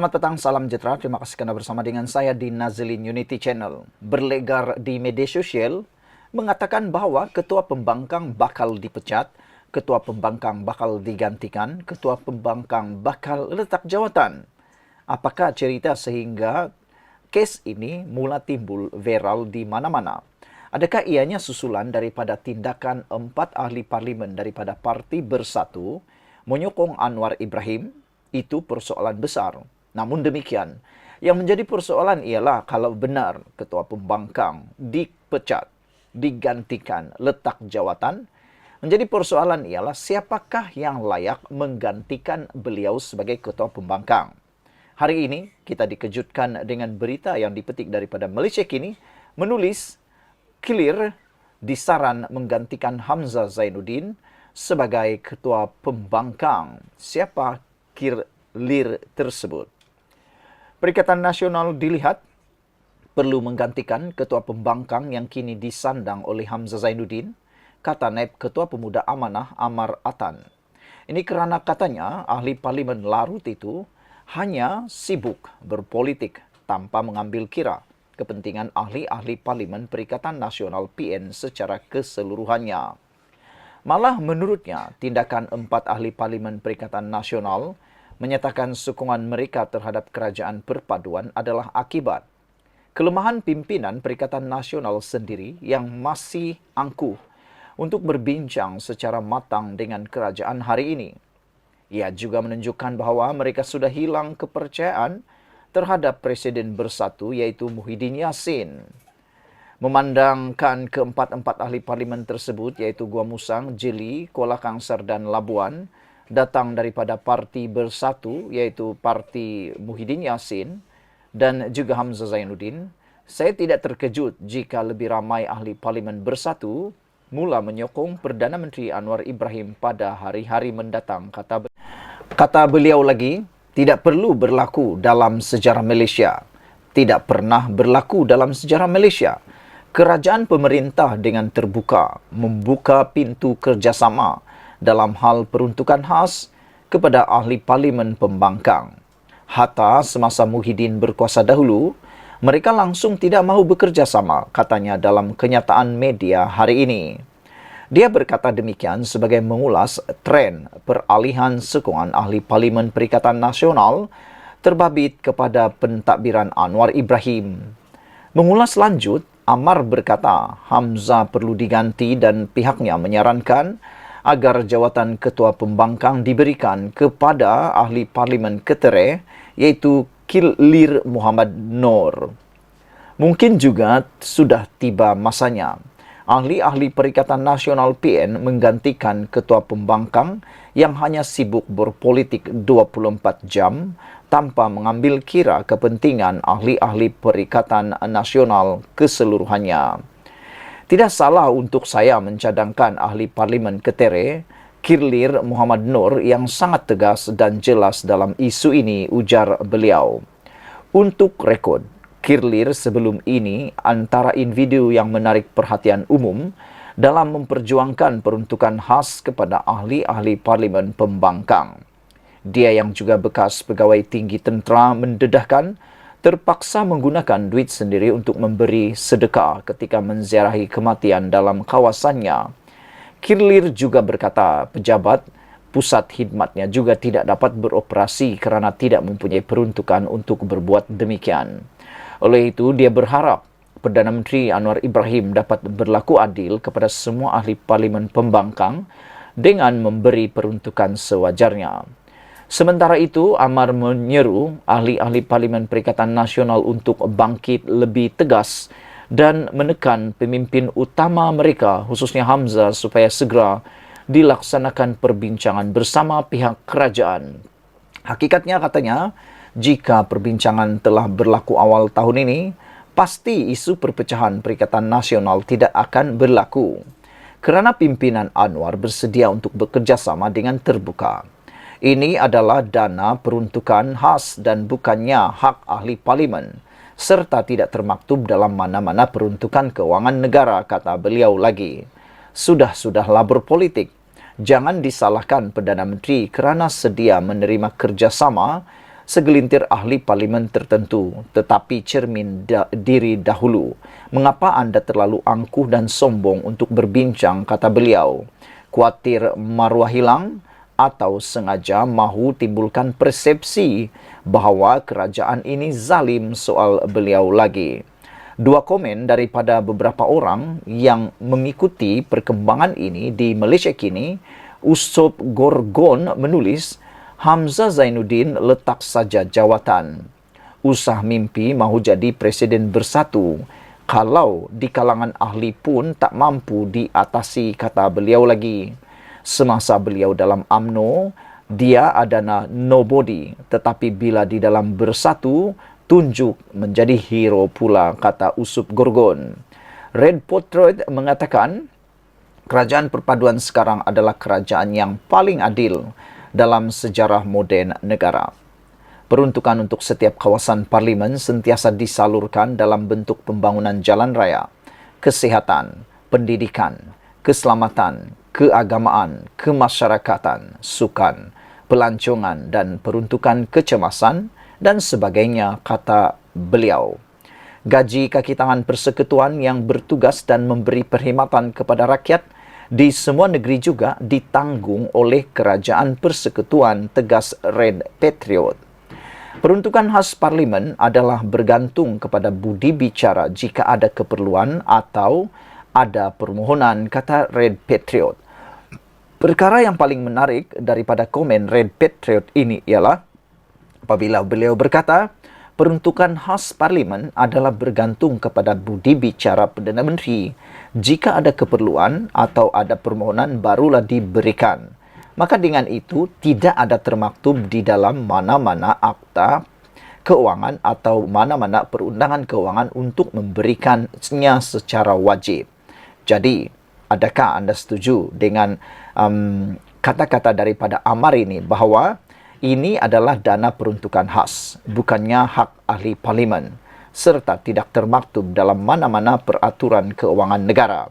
Selamat petang, salam sejahtera. Terima kasih karena bersama dengan saya di Nazlin Unity Channel. Berlegar di media sosial mengatakan bahwa ketua pembangkang bakal dipecat, ketua pembangkang bakal digantikan, ketua pembangkang bakal letak jawatan. Apakah cerita sehingga kes ini mula timbul viral di mana-mana? Adakah ianya susulan daripada tindakan 4 ahli parlimen daripada Parti Bersatu menyokong Anwar Ibrahim? Itu persoalan besar. Namun demikian, yang menjadi persoalan ialah kalau benar ketua pembangkang dipecat, digantikan, letak jawatan, menjadi persoalan ialah siapakah yang layak menggantikan beliau sebagai ketua pembangkang. Hari ini kita dikejutkan dengan berita yang dipetik daripada Malaysia Kini menulis clear disaran menggantikan Hamzah Zainuddin sebagai ketua pembangkang. Siapa Kirlir tersebut? Perikatan Nasional dilihat perlu menggantikan ketua pembangkang yang kini disandang oleh Hamzah Zainuddin, kata Naib Ketua Pemuda Amanah Amar Atan. Ini kerana katanya ahli parlimen larut itu hanya sibuk berpolitik tanpa mengambil kira kepentingan ahli-ahli parlimen Perikatan Nasional PN secara keseluruhannya. Malah menurutnya, tindakan 4 ahli parlimen Perikatan Nasional menyatakan sokongan mereka terhadap kerajaan perpaduan adalah akibat kelemahan pimpinan Perikatan Nasional sendiri yang masih angkuh untuk berbincang secara matang dengan kerajaan hari ini. Ia juga menunjukkan bahawa mereka sudah hilang kepercayaan terhadap Presiden Bersatu iaitu Muhyiddin Yassin. Memandangkan keempat-empat ahli parlimen tersebut iaitu Gua Musang, Jeli, Kuala Kangsar dan Labuan datang daripada Parti Bersatu iaitu Parti Muhyiddin Yassin dan juga Hamzah Zainuddin, saya tidak terkejut jika lebih ramai ahli parlimen Bersatu mula menyokong Perdana Menteri Anwar Ibrahim pada hari-hari mendatang. Kata beliau lagi, tidak perlu berlaku dalam sejarah Malaysia. Tidak pernah berlaku dalam sejarah Malaysia. Kerajaan pemerintah dengan terbuka membuka pintu kerjasama dalam hal peruntukan khas kepada ahli parlimen pembangkang. Hatta semasa Muhyiddin berkuasa dahulu, mereka langsung tidak mahu bekerja sama, katanya dalam kenyataan media hari ini. Dia berkata demikian sebagai mengulas tren peralihan sokongan ahli parlimen Perikatan Nasional terbabit kepada pentadbiran Anwar Ibrahim. Mengulas lanjut, Amar berkata Hamzah perlu diganti dan pihaknya menyarankan agar jawatan ketua pembangkang diberikan kepada ahli parlimen Ketere iaitu Kirlir Muhammad Noor. Mungkin juga sudah tiba masanya ahli-ahli Perikatan Nasional PN menggantikan ketua pembangkang yang hanya sibuk berpolitik 24 jam tanpa mengambil kira kepentingan ahli-ahli Perikatan Nasional keseluruhannya. Tidak salah untuk saya mencadangkan ahli parlimen Ketere, Kirlir Muhammad Noor yang sangat tegas dan jelas dalam isu ini, ujar beliau. Untuk rekod, Kirlir sebelum ini antara individu yang menarik perhatian umum dalam memperjuangkan peruntukan khas kepada ahli-ahli parlimen pembangkang. Dia yang juga bekas pegawai tinggi tentera mendedahkan terpaksa menggunakan duit sendiri untuk memberi sedekah ketika menziarahi kematian dalam kawasannya. Kirlir juga berkata pejabat pusat khidmatnya juga tidak dapat beroperasi kerana tidak mempunyai peruntukan untuk berbuat demikian. Oleh itu, dia berharap Perdana Menteri Anwar Ibrahim dapat berlaku adil kepada semua ahli parlimen pembangkang dengan memberi peruntukan sewajarnya. Sementara itu, Amar menyeru ahli-ahli Parlimen Perikatan Nasional untuk bangkit lebih tegas dan menekan pemimpin utama mereka, khususnya Hamzah, supaya segera dilaksanakan perbincangan bersama pihak kerajaan. Hakikatnya katanya, jika perbincangan telah berlaku awal tahun ini, pasti isu perpecahan Perikatan Nasional tidak akan berlaku kerana pimpinan Anwar bersedia untuk bekerja sama dengan terbuka. Ini adalah dana peruntukan khas dan bukannya hak ahli parlimen, serta tidak termaktub dalam mana-mana peruntukan kewangan negara, kata beliau lagi. Sudah-sudahlah berpolitik. Jangan disalahkan Perdana Menteri kerana sedia menerima kerjasama segelintir ahli parlimen tertentu, tetapi cermin diri dahulu. Mengapa anda terlalu angkuh dan sombong untuk berbincang, kata beliau. Kuatir maruah hilang atau sengaja mahu timbulkan persepsi bahawa kerajaan ini zalim, soal beliau lagi. Dua komen daripada beberapa orang yang mengikuti perkembangan ini di Malaysia kini. Usop Gorgon menulis, Hamzah Zainuddin letak saja jawatan. Usah mimpi mahu jadi presiden bersatu. Kalau di kalangan ahli pun tak mampu diatasi, kata beliau lagi. Semasa beliau dalam UMNO, dia adalah nobody. Tetapi bila di dalam bersatu, tunjuk menjadi hero pula, kata Usop Gorgon. Red Portrait mengatakan, kerajaan perpaduan sekarang adalah kerajaan yang paling adil dalam sejarah moden negara. Peruntukan untuk setiap kawasan parlimen sentiasa disalurkan dalam bentuk pembangunan jalan raya, kesihatan, pendidikan, keselamatan, keagamaan, kemasyarakatan, sukan, pelancongan dan peruntukan kecemasan dan sebagainya, kata beliau. Gaji kaki tangan persekutuan yang bertugas dan memberi perkhidmatan kepada rakyat di semua negeri juga ditanggung oleh kerajaan persekutuan, tegas Red Patriot. Peruntukan khas parlimen adalah bergantung kepada budi bicara jika ada keperluan atau ada permohonan, kata Red Patriot. Perkara yang paling menarik daripada komen Red Patriot ini ialah apabila beliau berkata, peruntukan khas parlimen adalah bergantung kepada budi bicara Perdana Menteri. Jika ada keperluan atau ada permohonan barulah diberikan. Maka dengan itu tidak ada termaktub di dalam mana-mana akta keuangan atau mana-mana perundangan keuangan untuk memberikannya secara wajib. Jadi, adakah anda setuju dengan kata-kata daripada Amar ini bahawa ini adalah dana peruntukan khas, bukannya hak ahli parlimen, serta tidak termaktub dalam mana-mana peraturan keuangan negara.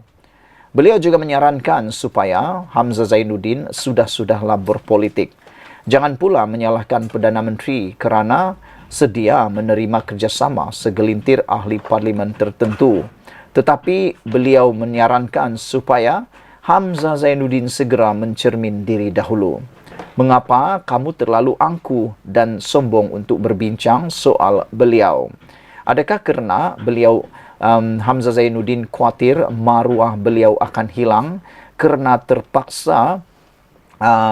Beliau juga menyarankan supaya Hamzah Zainuddin sudah-sudahlah berpolitik. Jangan pula menyalahkan Perdana Menteri kerana sedia menerima kerjasama segelintir ahli parlimen tertentu. Tetapi beliau menyarankan supaya Hamzah Zainuddin segera mencermin diri dahulu. Mengapa kamu terlalu angkuh dan sombong untuk berbincang, soal beliau? Adakah kerana beliau Hamzah Zainuddin khawatir maruah beliau akan hilang kerana terpaksa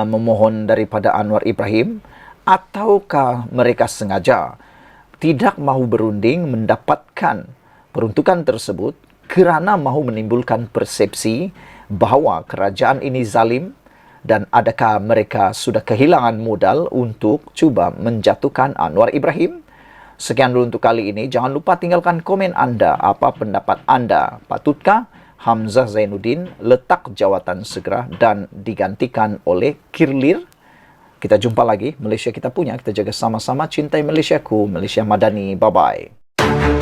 memohon daripada Anwar Ibrahim, ataukah mereka sengaja tidak mahu berunding mendapatkan peruntukan tersebut kerana mahu menimbulkan persepsi bahawa kerajaan ini zalim, dan adakah mereka sudah kehilangan modal untuk cuba menjatuhkan Anwar Ibrahim? Sekian dulu untuk kali ini. Jangan lupa tinggalkan komen anda. Apa pendapat anda? Patutkah Hamzah Zainuddin letak jawatan segera dan digantikan oleh Kirlir? Kita jumpa lagi. Malaysia kita punya. Kita jaga sama-sama. Cintai Malaysiaku. Malaysia Madani. Bye-bye.